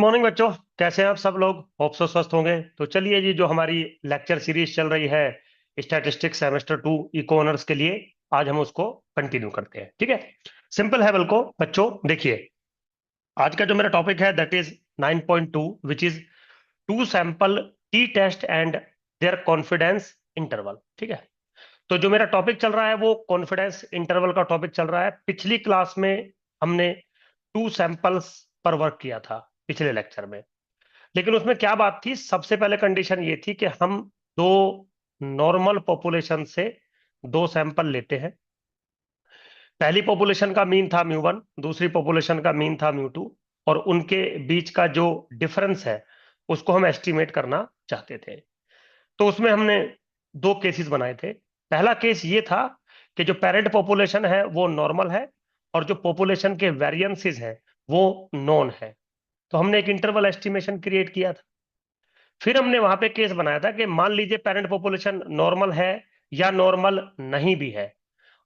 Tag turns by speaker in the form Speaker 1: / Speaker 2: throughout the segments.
Speaker 1: Morning बच्चों। कैसे हैं आप सब लोग? होप सो स्वस्थ होंगे। तो चलिए जी, जो हमारी लेक्चर सीरीज चल रही है स्टैटिस्टिक्स सेमेस्टर 2 इको ऑनर्स के लिए, आज हम उसको कंटिन्यू करते हैं। ठीक है, सिंपल है बिल्कुल बच्चों। देखिए, आज का जो मेरा टॉपिक है that is 9.2 which is two sample T test and their confidence interval. ठीक है, तो जो मेरा टॉपिक चल रहा है वो कॉन्फिडेंस इंटरवल का टॉपिक चल रहा है। पिछली क्लास में हमने टू सैंपल्स पर वर्क किया था, पिछले लेक्चर में। लेकिन उसमें क्या बात थी, सबसे पहले कंडीशन ये थी कि हम दो नॉर्मल पॉपुलेशन से दो सैंपल लेते हैं। पहली पॉपुलेशन का मीन था म्यू 1, दूसरी पॉपुलेशन का मीन था म्यू 2, और उनके बीच का जो डिफरेंस है उसको हम एस्टिमेट करना चाहते थे। तो उसमें हमने दो केसेस बनाए थे। पहला केस ये था कि जो पेरेंट पॉपुलेशन है वो नॉर्मल है और जो पॉपुलेशन के वेरिएंसेस हैं वो नॉन है। तो हमने एक इंटरवल एस्टिमेशन क्रिएट किया था। फिर हमने वहां पे केस बनाया था कि मान लीजिए पेरेंट पॉपुलेशन नॉर्मल है या नॉर्मल नहीं भी है,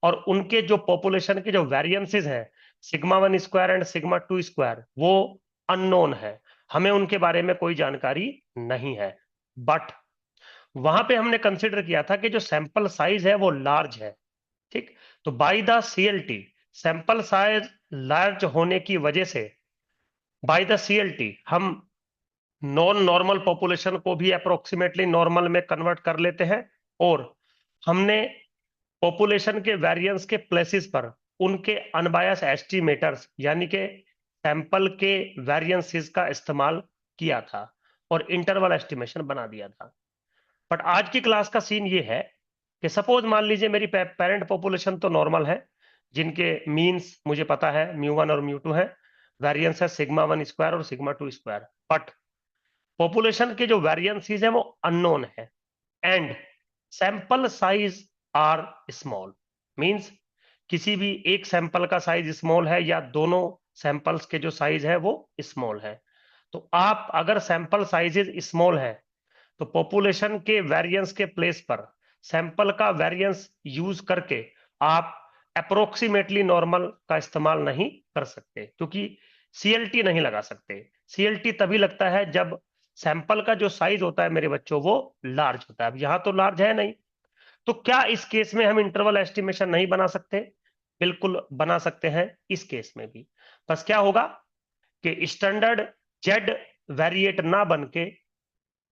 Speaker 1: और उनके जो पॉपुलेशन के जो वेरिएंसेस हैं σ1² एंड σ2², वो अननोन है। हमें उनके बारे में कोई जानकारी नहीं है। बट वहां पे हमने कंसिडर किया था कि जो सैंपल साइज है वो लार्ज है। ठीक, तो by the CLT, sample size large होने की वजह से बाय द सीएलटी हम नॉन नॉर्मल पॉपुलेशन को भी अप्रोक्सीमेटली नॉर्मल में कन्वर्ट कर लेते हैं, और हमने पॉपुलेशन के वेरिएंस के प्लेसेस पर उनके अनबायस एस्टिमेटर्स यानी कि सैंपल के वेरिएंसेस का इस्तेमाल किया था और इंटरवल एस्टिमेशन बना दिया था। बट आज की क्लास का सीन ये है कि सपोज मान लीजिए मेरी पेरेंट पॉपुलेशन तो नॉर्मल है, जिनके मीन्स मुझे पता है म्यू 1 और म्यू 2 है, वेरिएंस है σ1² और σ2²। बट पॉपुलेशन के जो वेरिएंसीज है वो अननोन है and sample size are small. Means किसी भी एक सैंपल का साइज स्मॉल है या दोनों सैंपल्स के जो साइज है वो स्मॉल है। तो आप अगर सैंपल साइजेस स्मॉल है तो पॉपुलेशन के वेरिएंस के प्लेस पर सैंपल का वेरिएंस यूज करके आप अप्रोक्सीमेटली नॉर्मल का इस्तेमाल नहीं कर सकते, क्योंकि सीएलटी नहीं लगा सकते। सीएलटी तभी लगता है जब सैंपल का जो साइज होता है मेरे बच्चों वो लार्ज होता है। अब यहां तो लार्ज है नहीं, तो क्या इस केस में हम इंटरवल एस्टिमेशन नहीं बना सकते? बिल्कुल बना सकते हैं इस केस में भी। बस क्या होगा कि स्टैंडर्ड जेड वेरिएट ना बन के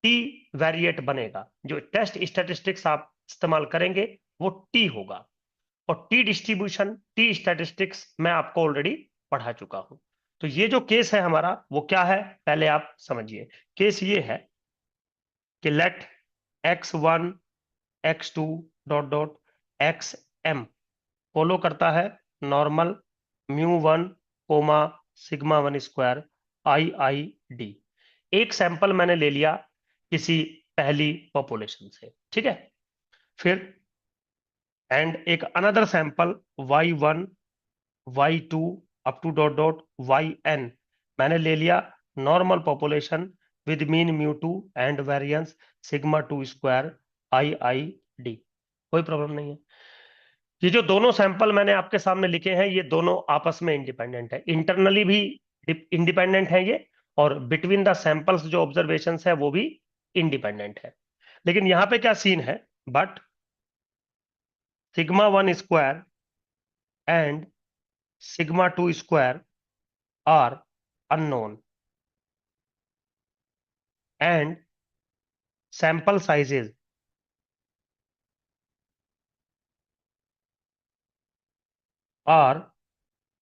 Speaker 1: टी वेरिएट बनेगा। जो टेस्ट स्टैटिस्टिक्स आप इस्तेमाल करेंगे वो टी होगा, और टी डिस्ट्रीब्यूशन, टी स्टैटिस्टिक्स मैं आपको ऑलरेडी पढ़ा चुका हूं। तो ये जो केस है हमारा वो क्या है, पहले आप समझिए। केस ये है कि let x1 x2 dot dot xm follow करता है नॉर्मल म्यू 1 कोमा σ1² आई एक सैंपल मैंने ले लिया किसी पहली पॉपुलेशन से। ठीक है, फिर एंड एक another sample y1 y2 up to dot dot yn मैंने ले लिया normal population with mean mu 2 and variance σ2² आई कोई प्रॉब्लम नहीं है। ये जो दोनों सैंपल मैंने आपके सामने लिखे हैं ये दोनों आपस में इंडिपेंडेंट है, इंटरनली भी इंडिपेंडेंट है ये, और बिटवीन द सैंपल्स जो ऑब्जर्वेशंस है वो भी इंडिपेंडेंट है। लेकिन यहां पे क्या सीन है, but σ1² and σ2² are unknown and sample sizes are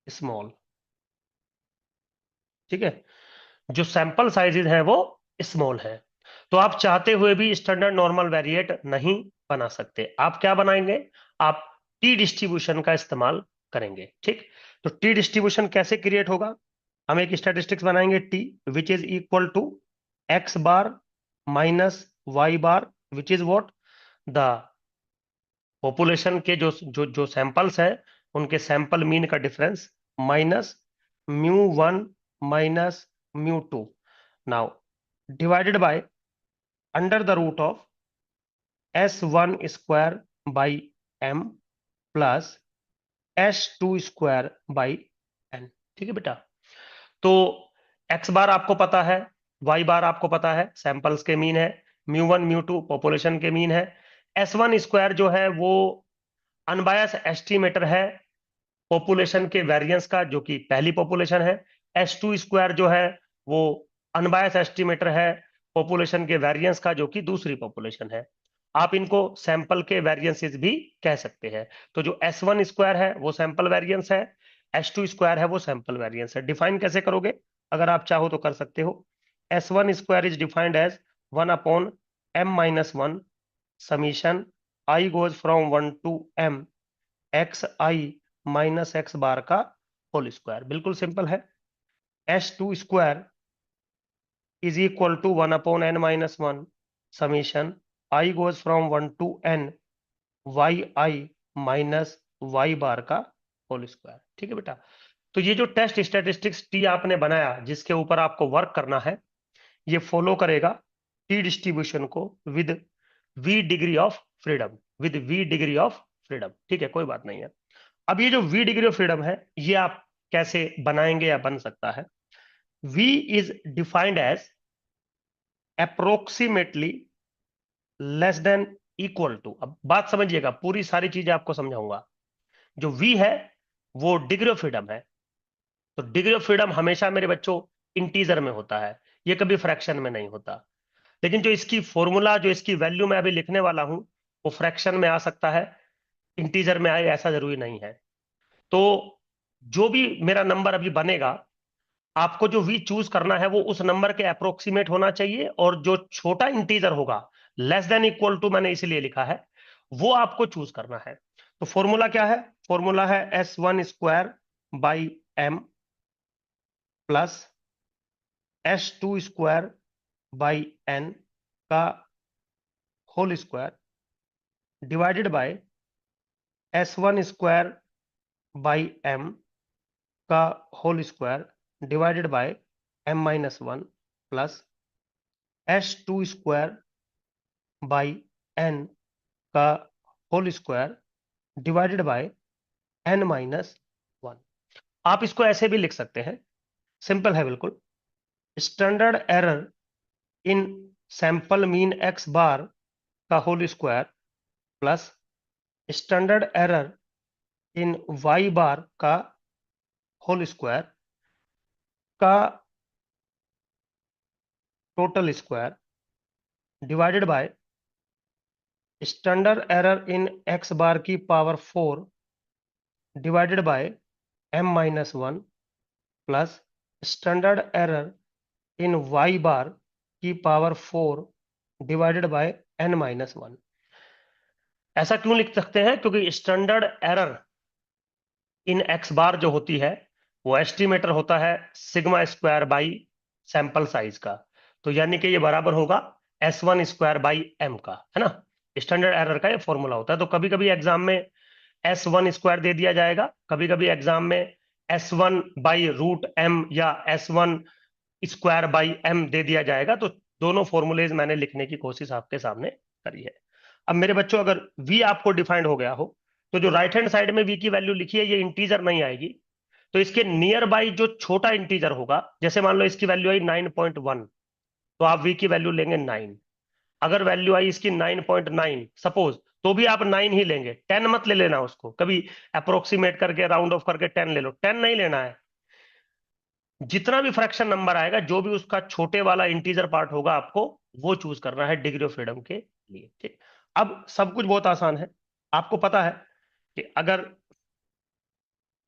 Speaker 1: small. ठीक है, जो सैंपल साइजेस हैं वो स्मॉल है। तो आप चाहते हुए भी स्टैंडर्ड नॉर्मल वेरिएट नहीं बना सकते। आप क्या बनाएंगे, आप टी डिस्ट्रीब्यूशन का इस्तेमाल करेंगे। ठीक, तो टी डिस्ट्रीब्यूशन कैसे क्रिएट होगा, हम एक स्टैटिस्टिक्स बनाएंगे T which is equal to X bar minus Y bar which is what the population के जो जो जो सैंपल्स हैं उनके सैंपल मीन का difference minus mu 1 minus mu 2 now divided by under the root of s1² by m plus s2² by n। ठीक है बेटा, तो एक्स बार आपको पता है, वाई बार आपको पता है, सैंपल्स के मीन है, म्यू 1 म्यू 2 पॉपुलेशन के मीन है। S1 स्क्वायर जो है वो अनबायस एस्टिमेटर है पॉपुलेशन के वेरिएंस का, जो कि पहली पॉपुलेशन है। S2 स्क्वायर जो है वो अनबायस एस्टिमेटर है पॉपुलेशन के वेरिएंस का, जो कि दूसरी पॉपुलेशन है। आप इनको सैंपल के वेरिएंसेस भी कह सकते हैं। तो जो S1 स्क्वायर है वो सैंपल वेरिएंस है, S2 स्क्वायर है वो सैंपल वेरिएंस है। डिफाइन कैसे करोगे, अगर आप चाहो तो कर सकते हो। S1 square is defined as 1/m-1 समीशन I goes from 1 to m xi minus X bar का होल स्क्वायर। बिल्कुल सिंपल है। S2 square is equal to 1/n-1 summation I goes from 1 to n yi minus Y बार का whole square. ठीक है बेटा। तो ये जो टेस्ट स्टैटिस्टिक्स टी आपने बनाया, जिसके ऊपर आपको वर्क करना है, ये फॉलो करेगा टी डिस्ट्रीब्यूशन को with we degree of freedom, with we degree of freedom. ठीक है, कोई बात नहीं है। अब ये जो वी डिग्री ऑफ फ्रीडम है, ये आप कैसे बनाएंगे या बन सकता है। V is defined as approximately less than equal to. अब बात समझिएगा, पूरी सारी चीजें आपको समझाऊंगा। जो वी है वो डिग्री ऑफ फ्रीडम है। तो डिग्री ऑफ फ्रीडम हमेशा मेरे बच्चों इंटीजर में होता है, ये कभी फ्रैक्शन में नहीं होता। लेकिन जो इसकी फॉर्मूला, जो इसकी वैल्यू मैं अभी लिखने वाला हूं, वो फ्रैक्शन में आ सकता है, इंटीजर में आए ऐसा जरूरी नहीं है। तो जो भी मेरा नंबर अभी बनेगा, आपको जो वी चूज करना है वो उस नंबर के अप्रोक्सीमेट होना चाहिए, और जो छोटा इंटीजर होगा, लेस देन इक्वल टू मैंने इसलिए लिखा है, वो आपको चूज करना है। तो फॉर्मूला क्या है, फॉर्मूला है S1 square by m plus S2 square by n का whole square divided by S1 square by m का whole square divided by m-1 plus S2 square by n का whole square divided by n-1। आप इसको ऐसे भी लिख सकते हैं, सिंपल है बिल्कुल। Standard error in sample mean x bar का whole square plus standard error in y bar का होल स्क्वायर का total square divided by standard error in x bar की power 4 divided by m-1 plus standard error in y bar की power 4 divided by n-1। ऐसा क्यों लिख सकते हैं, क्योंकि स्टैंडर्ड एरर इन एक्स बार जो होती है वो एस्टिमेटर होता है sigma square by sample size का। तो यानी कि ये बराबर होगा S1 स्क्वायर बाई m का, है ना। स्टैंडर्ड एरर का ये फॉर्मूला होता है। तो कभी कभी एग्जाम में S1 स्क्वायर दे दिया जाएगा, कभी कभी एग्जाम में S1/√m या S1 स्क्वायर बाई m दे दिया जाएगा। तो दोनों फॉर्मूलेज मैंने लिखने की कोशिश आपके सामने करी है। अब मेरे बच्चों, अगर v आपको डिफाइंड हो गया हो, तो जो राइट हैंड साइड में v की वैल्यू लिखी है ये इंटीजर नहीं आएगी। तो इसके नियर बाई जो छोटा इंटीजर होगा, जैसे मान लो इसकी वैल्यू आई 9.1, तो आप v की वैल्यू लेंगे 9। अगर वैल्यू आई इसकी 9.9 सपोज, तो भी आप 9 ही लेंगे, 10 मत ले लेना उसको कभी। अप्रोक्सीमेट करके राउंड ऑफ करके 10 ले लो, 10 नहीं लेना है। जितना भी फ्रैक्शन नंबर आएगा, जो भी उसका छोटे वाला इंटीजर पार्ट होगा, आपको वो चूज करना है डिग्री ऑफ फ्रीडम के लिए। ठीक। अब सब कुछ बहुत आसान है। आपको पता है कि अगर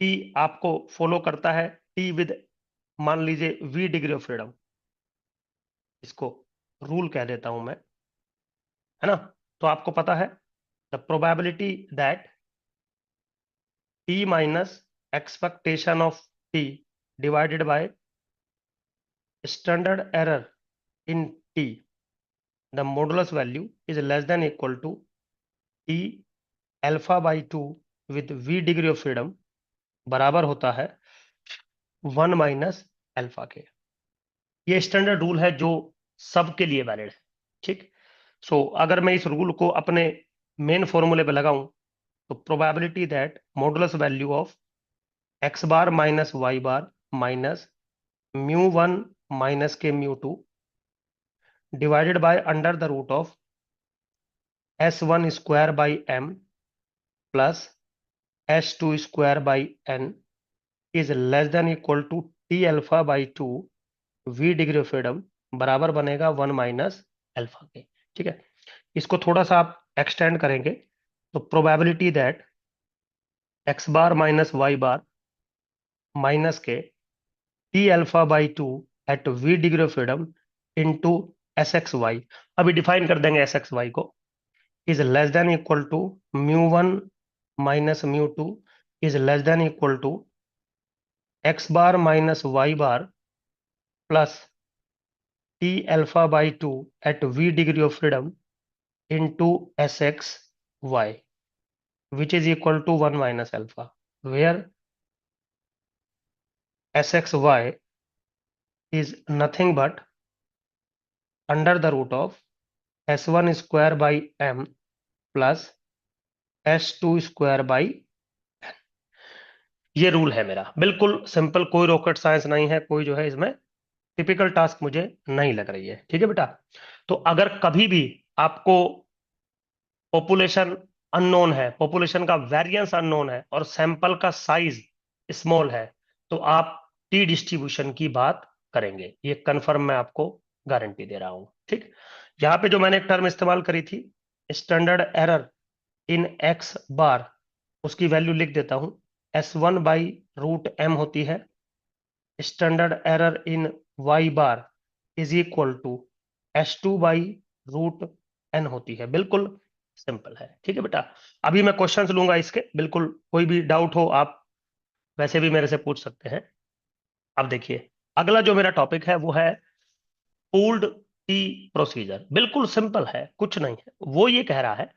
Speaker 1: टी आपको फॉलो करता है, टी विद मान लीजिए वी डिग्री ऑफ फ्रीडम, इसको रूल कह देता हूं मैं, है ना। तो आपको पता है the probability that T minus expectation of T divided by standard error in T, the modulus value is less than equal to T α/2 with we degree of freedom बराबर होता है 1 - α के। ये स्टैंडर्ड रूल है जो सबके लिए वैलिड है। ठीक। सो अगर मैं इस रूल को अपने मेन फॉर्मूले पे लगाऊं, तो probability that modulus value of x bar minus Y bar minus μ1 minus K mu two divided by under the root of S1 square by m plus S2 square by n is less than equal to T alpha by two v degree of freedom बराबर बनेगा 1 minus alpha के। ठीक है, इसको थोड़ा सा आप extend करेंगे तो probability that x bar minus Y bar minus K T alpha by two at v degree of freedom into S X Y, अभी डिफाइन कर देंगे एस एक्स वाई को, is less than equal to mu one minus mu two is less than equal to X bar minus Y bar plus T alpha by two at v degree of freedom into S X Y which is equal to 1 minus alpha, where S X Y is nothing but under the root of s1 square by m plus s2 square by n। ये rule है मेरा, बिल्कुल simple, कोई rocket science नहीं है, कोई जो है इसमें टिपिकल टास्क मुझे नहीं लग रही है। ठीक है बेटा, तो अगर कभी भी आपको पॉपुलेशन अननोन है, पॉपुलेशन का वेरिएंस अननोन है और सैंपल का साइज स्मॉल है, तो आप टी डिस्ट्रीब्यूशन की बात करेंगे, ये कंफर्म मैं आपको गारंटी दे रहा हूं। ठीक, यहां पे जो मैंने एक टर्म इस्तेमाल करी थी स्टैंडर्ड एरर इन एक्स बार, उसकी वैल्यू लिख देता हूं, S1 बाई रूट एम होती है, standard error in Y bar is equal to S2 by root N होती है। बिल्कुल सिंपल है। ठीक है बेटा, अभी मैं क्वेश्चंस लूंगा इसके, बिल्कुल कोई भी डाउट हो आप वैसे भी मेरे से पूछ सकते हैं। अब देखिए, अगला जो मेरा टॉपिक है वो है पूल्ड टी प्रोसीजर। बिल्कुल सिंपल है, कुछ नहीं है, वो ये कह रहा है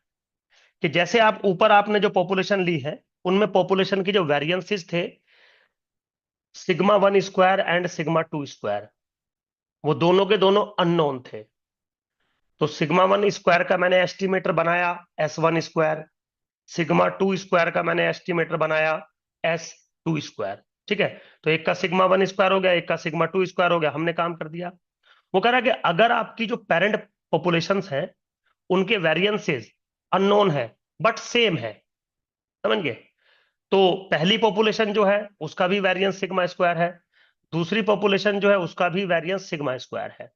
Speaker 1: कि जैसे आप ऊपर आपने जो पॉपुलेशन ली है उनमें पॉपुलेशन की जो वेरिएंसेस थे sigma one square and sigma two square, वो दोनों के दोनों अननोन थे। तो सिग्मा वन स्क्वायर का मैंने एस्टिमेटर बनाया S1 square, sigma two square का मैंने एस्टिमेटर बनाया S2 स्क्वायर। ठीक है, तो एक का सिग्मा वन स्क्वायर हो गया, एक का सिग्मा टू स्क्वायर हो गया, हमने काम कर दिया। वो कह रहा है कि अगर आपकी जो पेरेंट पॉपुलेशंस है उनके वेरिएंसेस अननोन है बट सेम है, समझ गए, तो पहली पॉपुलेशन जो है उसका भी वेरिएंस सिग्मा स्क्वायर है, दूसरी पॉपुलेशन जो है उसका भी वेरिएंस सिग्मा स्क्वायर है।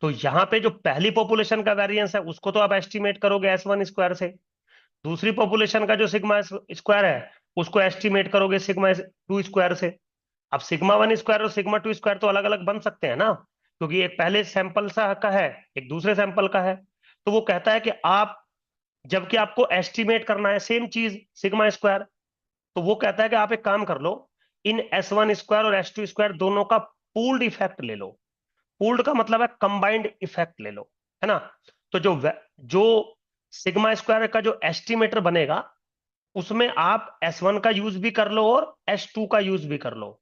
Speaker 1: तो यहाँ पे जो पहली पॉपुलेशन का वेरिएंस है उसको तो आप एस्टिमेट करोगे S1 स्क्वायर से, दूसरी पॉपुलेशन का जो सिग्मा स्क्वायर है उसको एस्टिमेट करोगे सिग्मा टू स्क्वायर से। अब सिग्मा वन स्क्वायर और सिग्मा टू स्क्वायर तो अलग अलग बन सकते हैं ना, क्योंकि एक पहले सैंपल सा का है, एक दूसरे सैंपल का है। तो वो कहता है कि आप जबकि आपको एस्टिमेट करना है सेम चीज सिग्मा स्क्वायर, तो वो कहता है कि आप एक काम कर लो, इन S1 स्क्वायर और S2 स्क्वायर दोनों का पूल्ड इफेक्ट ले लो। पूल्ड का मतलब है कंबाइंड इफेक्ट ले लो, है ना। तो जो सिग्मा स्क्वायर का जो एस्टिमेटर बनेगा उसमें आप S1 का यूज भी कर लो और S2 का यूज भी कर लो।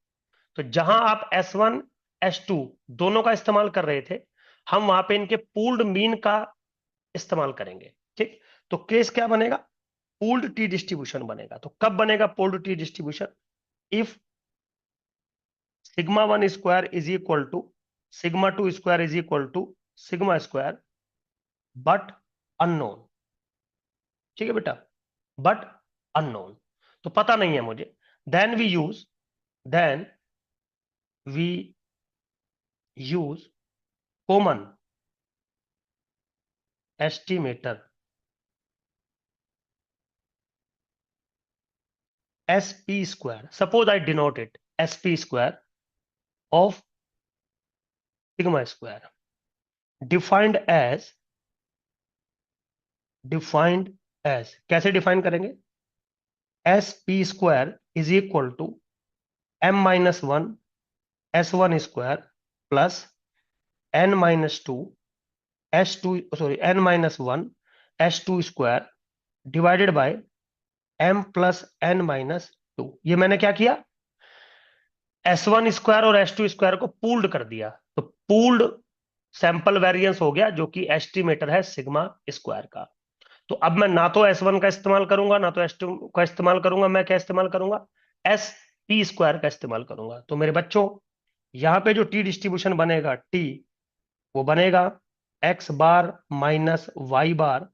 Speaker 1: तो जहां आप S1 S2 दोनों का इस्तेमाल कर रहे थे, हम वहां पे इनके पूल्ड मीन का इस्तेमाल करेंगे। ठीक, तो केस क्या बनेगा, पूल्ड टी डिस्ट्रीब्यूशन बनेगा। तो कब बनेगा pooled T distribution, if sigma one square is equal to sigma two square is equal to sigma square but unknown. ठीक है बेटा, बट अननोन, तो पता नहीं है मुझे, then we use common estimator SP square, suppose I denote it SP square of sigma square defined as कैसे define करेंगे, SP square is equal to m minus 1 S1 square plus n minus 2 S2 sorry n minus 1 S2 square divided by m plus n minus 2। ये मैंने क्या किया, S1 square और S2 square को pooled कर दिया, तो पूल्ड सैंपल वेरिएंस हो गया जो कि एस्टिमेटर है सिग्मा स्क्वायर का। तो अब मैं ना तो S1 का इस्तेमाल करूंगा ना तो S2 का इस्तेमाल करूंगा, मैं क्या इस्तेमाल करूंगा, SP स्क्वायर का इस्तेमाल करूंगा। तो मेरे बच्चों यहां पे जो टी डिस्ट्रीब्यूशन बनेगा टी, वो बनेगा X bar minus Y bar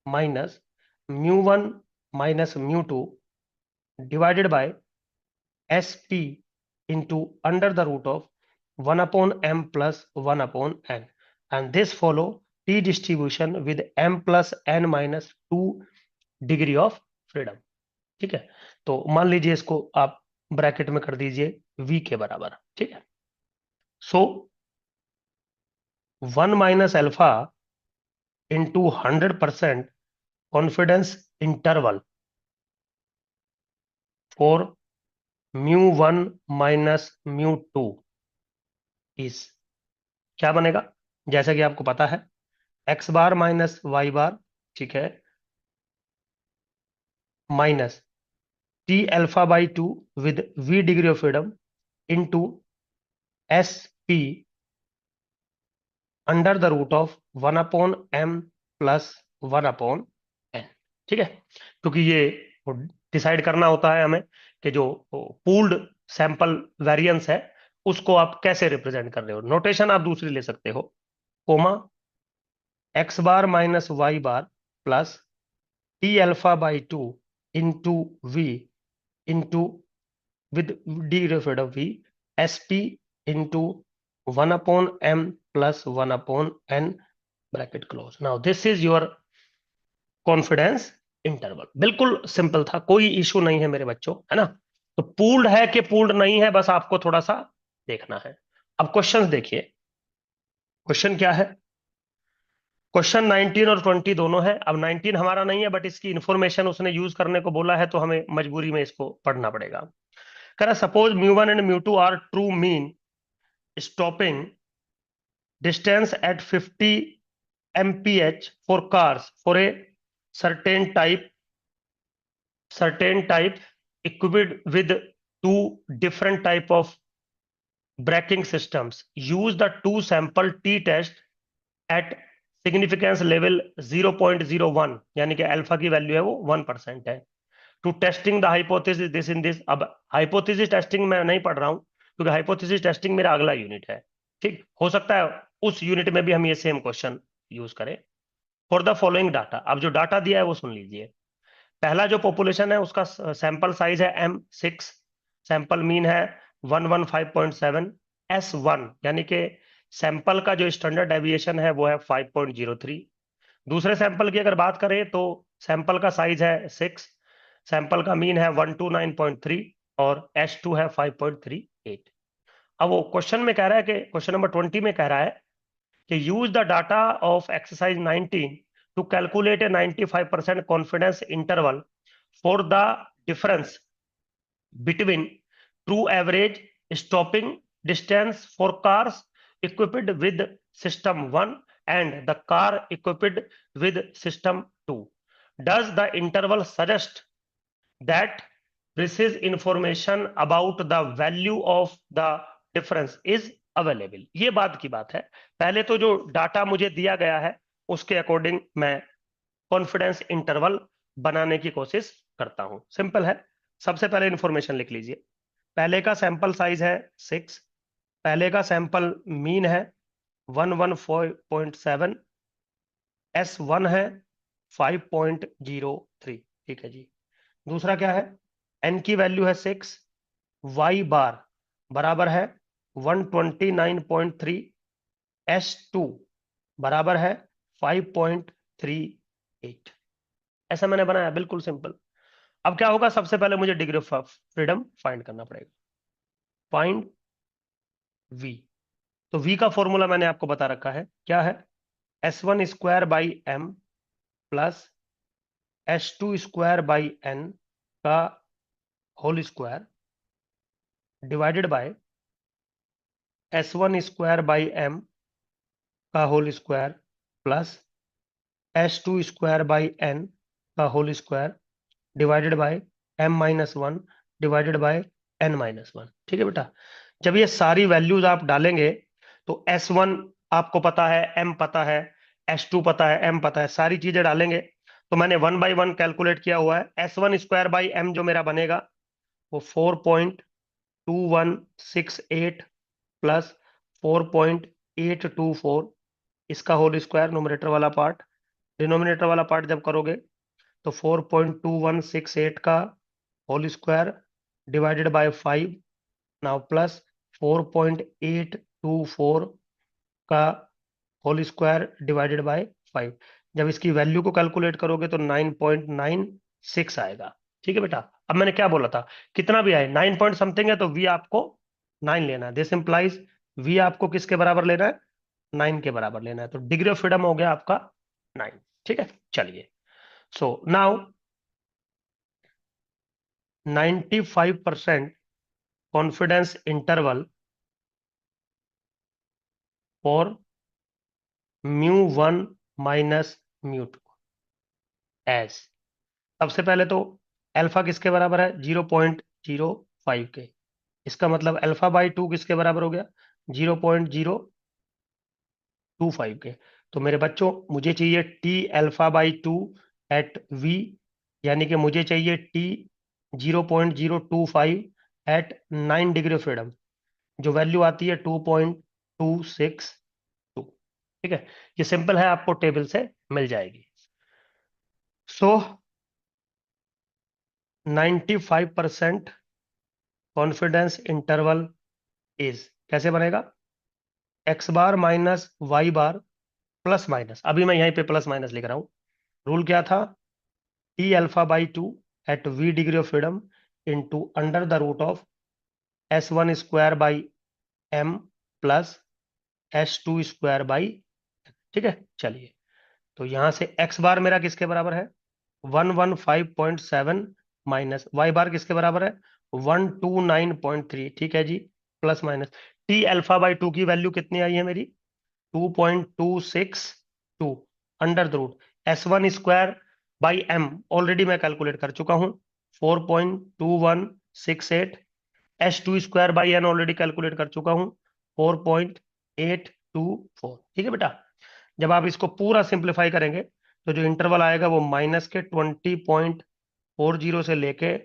Speaker 1: minus mu 1 minus mu 2 divided by S P into under the root of 1/m+1/n, and this follow t distribution with m+n-2 degree of freedom. ठीक है, तो मान लीजिए इसको आप ब्रैकेट में कर दीजिए v के बराबर। ठीक है, so 1 minus alpha into 100% confidence interval for mu 1 minus mu 2 is क्या बनेगा? जैसा कि आपको पता है एक्स बार माइनस वाई बार, ठीक है, minus T alpha by 2 with v degree of freedom into S P under the root of 1/m+1/n। ठीक है, क्योंकि ये डिसाइड करना होता है हमें कि जो पूल्ड सैंपल वेरिएंस है उसको आप कैसे रिप्रेजेंट कर रहे हो। नोटेशन आप दूसरी ले सकते हो, comma X bar minus Y bar plus T alpha by 2 into V into with degree of freedom v sp into 1/m+1/n bracket close. Now this is your confidence interval. बिल्कुल simple था, कोई issue नहीं है मेरे बच्चों, है ना। तो पूल्ड है कि पूल्ड नहीं है, बस आपको थोड़ा सा देखना है। अब क्वेश्चंस देखिए, क्वेश्चन क्या है? क्वेश्चन 19 और 20 दोनों है। अब 19 हमारा नहीं है, बट इसकी इंफॉर्मेशन उसने यूज करने को बोला है, तो हमें मजबूरी में इसको पढ़ना पड़ेगा। कह रहा suppose mu 1 and mu 2 are true mean stopping distance at 50 mph for cars for a certain type equipped with two different type of braking systems. Use the two sample t test at significance level 0.01, यानी कि alpha की value है वो 1% है, to testing the hypothesis this in this. अब hypothesis testing मैं नहीं पढ़ रहा हूं क्योंकि हाइपोथेसिस टेस्टिंग मेरा अगला यूनिट है। ठीक, हो सकता है उस यूनिट में भी हम ये सेम क्वेश्चन यूज करें। फॉर द फॉलोइंग डाटा, अब जो डाटा दिया है वो सुन लीजिए। पहला जो पॉपुलेशन है उसका सैंपल साइज है M6, सैंपल मीन है 115.7, S1 यानी कि सैंपल का जो स्टैंडर्ड डेविएशन है वो है 5.03। दूसरे सैंपल की अगर बात करें तो सैंपल का साइज है 6, सैंपल का मीन है 129.3 और S2 है 5.38। अब वो क्वेश्चन में कह रहा है कि क्वेश्चन नंबर 20 में कह रहा है कि use the data of exercise 19 to calculate a 95% confidence interval for the difference between true average stopping distance for cars equipped with system 1 and the car equipped with system 2. Does the interval suggest that precise information about the value of the difference is available? ये बात की बात है। पहले तो जो data मुझे दिया गया है उसके अकॉर्डिंग मैं कॉन्फिडेंस इंटरवल बनाने की कोशिश करता हूं। सिंपल है, सबसे पहले इंफॉर्मेशन लिख लीजिए। पहले का सैंपल साइज है 6, पहले का सैंपल मीन है 114.7, S1 है 5.03। ठीक है जी। दूसरा क्या है? N की वैल्यू है 6, Y बार बराबर है 129.3, S2 बराबर है 5.38। ऐसा मैंने बनाया, बिल्कुल सिंपल। अब क्या होगा, सबसे पहले मुझे डिग्री ऑफ फ्रीडम फाइंड करना पड़ेगा। Find V। तो V का फॉर्मूला मैंने आपको बता रखा है, क्या है? S1² by m plus S2² by n का whole square divided by S1² by m का whole square plus S2² by n का whole square divided by m-1 divided by n-1। ठीक है बेटा, जब ये सारी वैल्यूज आप डालेंगे तो S1 आपको पता है, M पता है, S2 पता है, M पता है, सारी चीजें डालेंगे तो मैंने 1/1 कैलकुलेट किया हुआ है। S1² बाई m जो मेरा बनेगा वो 4.2168 प्लस 4.824 इसका होल स्क्वायर, न्यूमरेटर वाला पार्ट। डिनोमिनेटर वाला पार्ट जब करोगे तो 4.2168 का whole square divided by 5 now plus 4.824 का होल स्क्वायर डिवाइडेड बाय 5। जब इसकी वैल्यू को कैलकुलेट करोगे तो 9.96 आएगा। ठीक है बेटा, अब मैंने क्या बोला था, कितना भी आए 9 पॉइंट समथिंग है तो वी आपको 9 लेना है। दिस इंप्लाइज वी आपको किसके बराबर लेना है, 9 के बराबर लेना है। तो डिग्री ऑफ फ्रीडम हो गया आपका 9। ठीक है, चलिए। So now 95% confidence interval for μ1 minus μ2 as. सबसे पहले तो अल्फा किसके बराबर है, 0.05 के। इसका मतलब अल्फा बाई 2 किसके बराबर हो गया, 0.025 के। तो मेरे बच्चों मुझे चाहिए T alpha by 2 at V, यानी कि मुझे चाहिए T 0.025 at 9 degree of freedom, जो वैल्यू आती है 2.262। ठीक है, ये सिंपल है, आपको टेबल से मिल जाएगी। सो 95% कॉन्फिडेंस इंटरवल इज, कैसे बनेगा, एक्स बार minus Y bar plus minus, अभी मैं यहीं पे प्लस माइनस लिख रहा हूं। रूल क्या था, T alpha by 2 at V degree of freedom into under the root of S1 square by M plus S2 square by. ठीक है, चलिए। तो यहां से एक्स बार मेरा किसके बराबर है, 115.7 माइनस वाई बार किसके बराबर है, 129.3। ठीक है जी, plus minus T alpha by 2 की वैल्यू कितनी आई है मेरी, 2.262 under the root S1 square by M already मैं कैलकुलेट कर चुका हूं 4.2168। S2 square by N already calculate कर चुका हूं 4.824। ठीक है बेटा, जब आप इसको पूरा सिंप्लीफाई करेंगे तो जो इंटरवल आएगा वो माइनस के 20.40 से लेके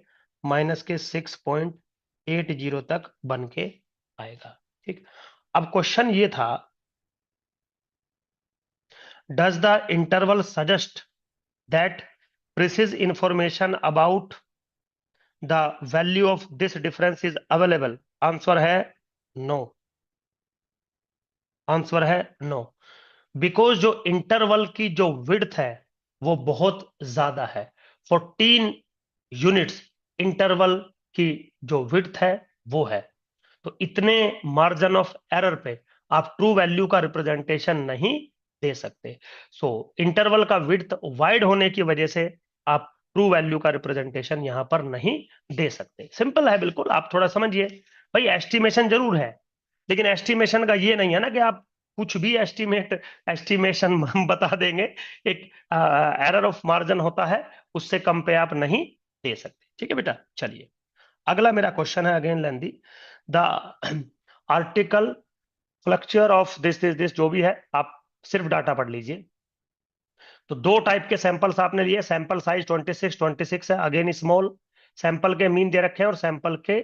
Speaker 1: माइनस के 6.80 तक बन के आएगा। ठीक, अब क्वेश्चन ये था, does the interval suggest that precise information about the value of this difference is available. Answer है नो, आंसर है नो, बिकॉज जो इंटरवल की जो विड्थ है वो बहुत ज्यादा है, 14 यूनिट्स इंटरवल की जो विड्थ है वो है। तो इतने मार्जिन ऑफ एरर पे आप ट्रू वैल्यू का रिप्रेजेंटेशन नहीं दे सकते। सो इंटरवल का विड्थ वाइड होने की वजह से आप ट्रू वैल्यू का रिप्रेजेंटेशन यहां पर नहीं दे सकते। सिंपल है बिल्कुल, आप थोड़ा समझिए। भाई एस्टिमेशन जरूर है, लेकिन एस्टिमेशन का ये नहीं है ना कि आप कुछ भी एस्टिमेशन बता देंगे। एक एरर ऑफ मार्जिन होता है, उससे कम पे आप नहीं दे सकते। ठीक है बेटा, चलिए अगला मेरा क्वेश्चन है, अगेन लेंदी, द आर्टिकल फ्लक्चर ऑफ दिस जो भी है, आप सिर्फ डाटा पढ़ लीजिए। तो दो टाइप के सैंपल्स आपने लिए, सैंपल साइज 26 है, अगेन स्मॉल, सैंपल के मीन दे रखे हैं और सैंपल के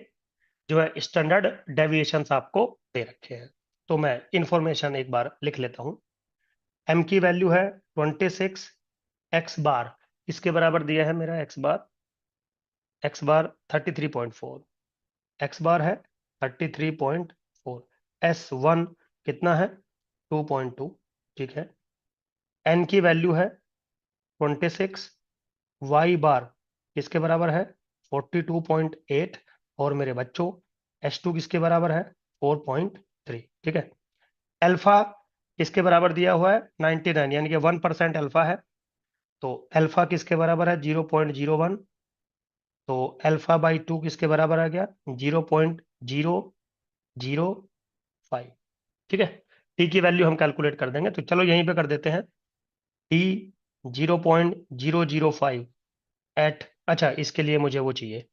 Speaker 1: जो है स्टैंडर्ड डेविएशंस आपको दे रखे हैं। तो मैं इंफॉर्मेशन एक बार लिख लेता हूं। एम की वैल्यू है 26, एक्स बार इसके बराबर दिया है मेरा, एक्स बार 33.4, एक्स बार है 33.4, S1 कितना है 2.2। ठीक है, एन की वैल्यू है 26, वाई बार किसके बराबर है 42.8, और मेरे बच्चों S2 किसके बराबर है 4.3। ठीक है, अल्फा किसके बराबर दिया हुआ है 99, यानी कि 1% अल्फा है। तो अल्फा किसके बराबर है 0.01, तो अल्फा बाई 2 किसके बराबर आ गया 0.005। ठीक है, टी की वैल्यू हम कैलकुलेट कर देंगे, तो चलो यहीं पे कर देते हैं, टी 0.005 एट, अच्छा इसके लिए मुझे वो चाहिए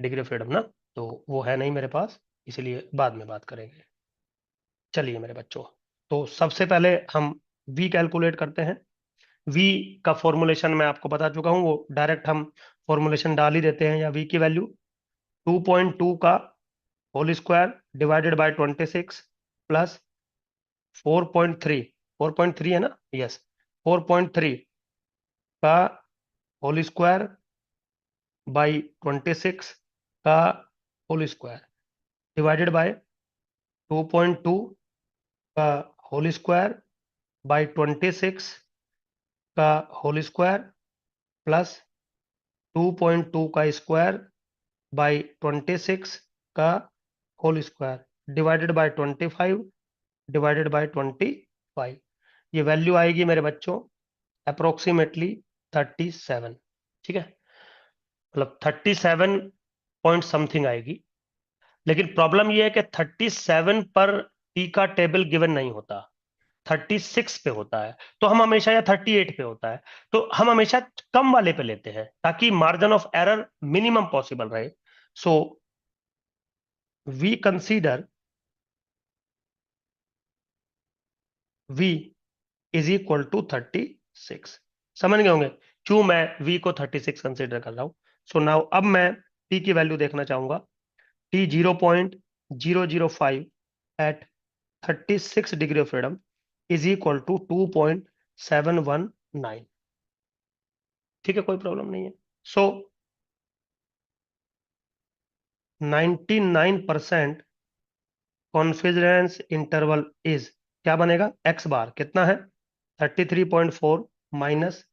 Speaker 1: डिग्री ऑफ फ्रीडम ना, तो वो है नहीं मेरे पास, इसलिए बाद में बात करेंगे। चलिए मेरे बच्चों, तो सबसे पहले हम v कैलकुलेट करते हैं। v का फॉर्मूलेशन मैं आपको बता चुका हूं, वो डायरेक्ट हम फॉर्मूलेशन डाल ही देते हैं। या v की वैल्यू 2.2 का whole square divided by 26 plus 4.3, 4.3 है ना, यस, 4.3 का होल स्क्वायर बाई 26 का होल स्क्वायर डिवाइडेड बाय 2.2 का होल स्क्वायर बाई 26 का होल स्क्वायर प्लस 2.2 का स्क्वायर बाई 26 का whole square divided by 25 divided by 25। ये वैल्यू आएगी मेरे बच्चों अप्रोक्सीमेटली 37। ठीक है, मतलब 37 पॉइंट समथिंग आएगी। लेकिन प्रॉब्लम ये है कि 37 पर टी का टेबल गिवन नहीं होता, 36 पे होता है, तो हम हमेशा, या 38 पे होता है, तो हम हमेशा कम वाले पे लेते हैं ताकि margin of error minimum possible रहे। So we consider v is equal to 36। समझ गए होंगे क्यों मैं v को 36 कंसीडर कर रहा हूं। सो नाउ अब मैं t की वैल्यू देखना चाहूंगा। t 0.005 at 36 degree of freedom is equal to 2.719। ठीक है, कोई प्रॉब्लम नहीं है। सो 99% कॉन्फिडेंस इंटरवल इज, क्या बनेगा, x बार कितना है 33.4 minus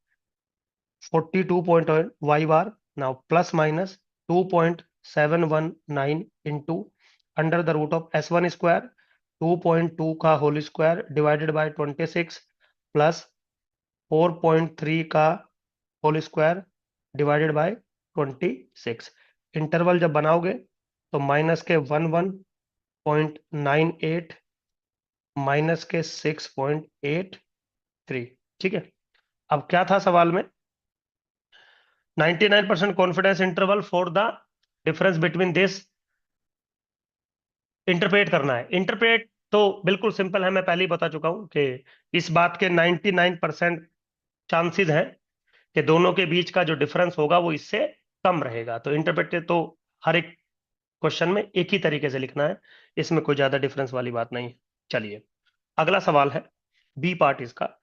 Speaker 1: 42.1 y bar, now plus minus 2.719 into under the root of s1 square 2.2 का whole square divided by 26 plus 4.3 का whole square divided by 26। Interval जब बनाओगे तो माइनस के 11.98 माइनस के 6.83। ठीक है, अब क्या था सवाल में, 99% confidence interval for the difference between this interpret करना है। इंटरप्रेट तो बिल्कुल सिंपल है, मैं पहले ही बता चुका हूं कि इस बात के 99% चांसेस हैं कि दोनों के बीच का जो डिफरेंस होगा वो इससे कम रहेगा। तो इंटरप्रेट तो हर एक क्वेश्चन में एक ही तरीके से लिखना है, इसमें कोई ज्यादा डिफरेंस वाली बात नहीं है। चलिए अगला सवाल है, बी पार्ट इसका।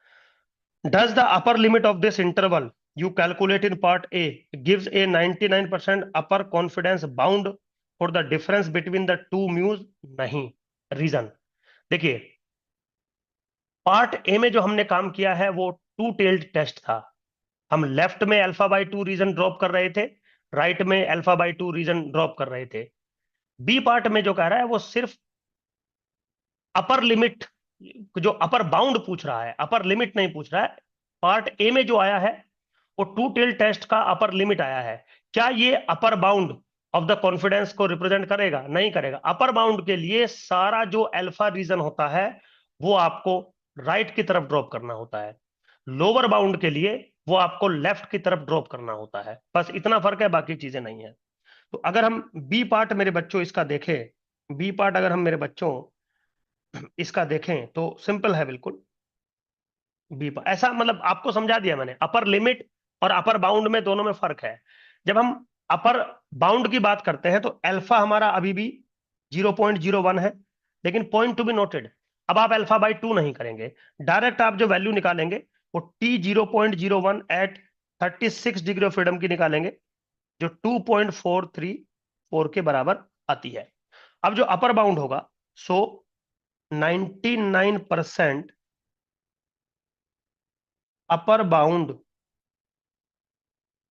Speaker 1: Does the upper limit of this interval you calculate in part A gives a 99% upper confidence bound for the difference between the two mu's? नहीं। रीजन देखिए, पार्ट ए में जो हमने काम किया है वो टू टेल्ड टेस्ट था। हम लेफ्ट में alpha by two region drop कर रहे थे, राइट में alpha by two region drop कर रहे थे। बी पार्ट में जो कह रहा है वो सिर्फ अपर लिमिट, जो अपर बाउंड पूछ रहा है, अपर लिमिट नहीं पूछ रहा है। पार्ट ए में जो आया है वो टू टेल टेस्ट का अपर लिमिट आया है। क्या ये upper bound of the confidence को रिप्रेजेंट करेगा? नहीं करेगा। अपर बाउंड के लिए सारा जो अल्फा रीजन होता है वो आपको राइट की तरफ ड्रॉप करना होता है, लोअर बाउंड के लिए वो आपको लेफ्ट की तरफ ड्रॉप करना होता है। बस इतना फर्क है, बाकी चीजें नहीं है। तो अगर हम बी पार्ट मेरे बच्चों इसका देखें, बी पार्ट अगर हम मेरे बच्चों इसका देखें तो सिंपल है बिल्कुल। बी पार्ट ऐसा, मतलब आपको समझा दिया मैंने, अपर लिमिट और अपर बाउंड में दोनों में फर्क है। जब हम अपर बाउंड की बात करते हैं तो अल्फा हमारा अभी भी 0.01 है, लेकिन पॉइंट टू बी नोटेड, अब आप अल्फा बाई टू नहीं करेंगे, डायरेक्ट आप जो वैल्यू निकालेंगे वो T 0.01 at 36 degree of freedom की निकालेंगे, जो 2.434 के बराबर आती है। अब जो अपर बाउंड होगा, सो 99% अपर बाउंड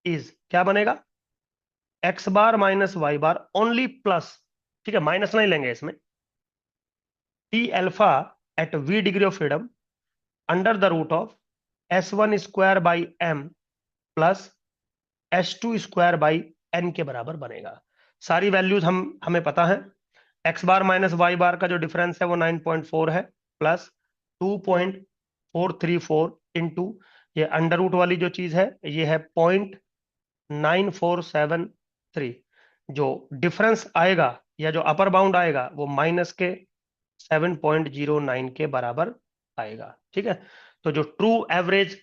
Speaker 1: इज, क्या बनेगा, एक्स बार minus Y bar only plus, ठीक है, माइनस नहीं लेंगे इसमें, T alpha at V degree of freedom under the root of s1 square by M plus s2 square by N के बराबर बनेगा। सारी वैल्यूज हमें पता है। एक्स बार माइनस वाई बार का जो डिफरेंस है वो 9.4 है, प्लस 2.434 इंटू ये अंडर रूट वाली जो चीज है ये है 0.9473। जो डिफरेंस आएगा या जो अपर बाउंड आएगा वो माइनस के 7.09 के बराबर आएगा। ठीक है, तो जो ट्रू एवरेज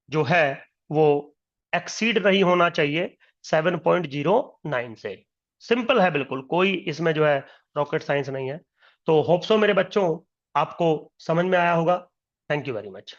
Speaker 1: जो है वो एक्सीड नहीं होना चाहिए 7.09 से। सिंपल है बिल्कुल, कोई इसमें जो है रॉकेट साइंस नहीं है। तो होप्सो मेरे बच्चों आपको समझ में आया होगा। Thank you very much.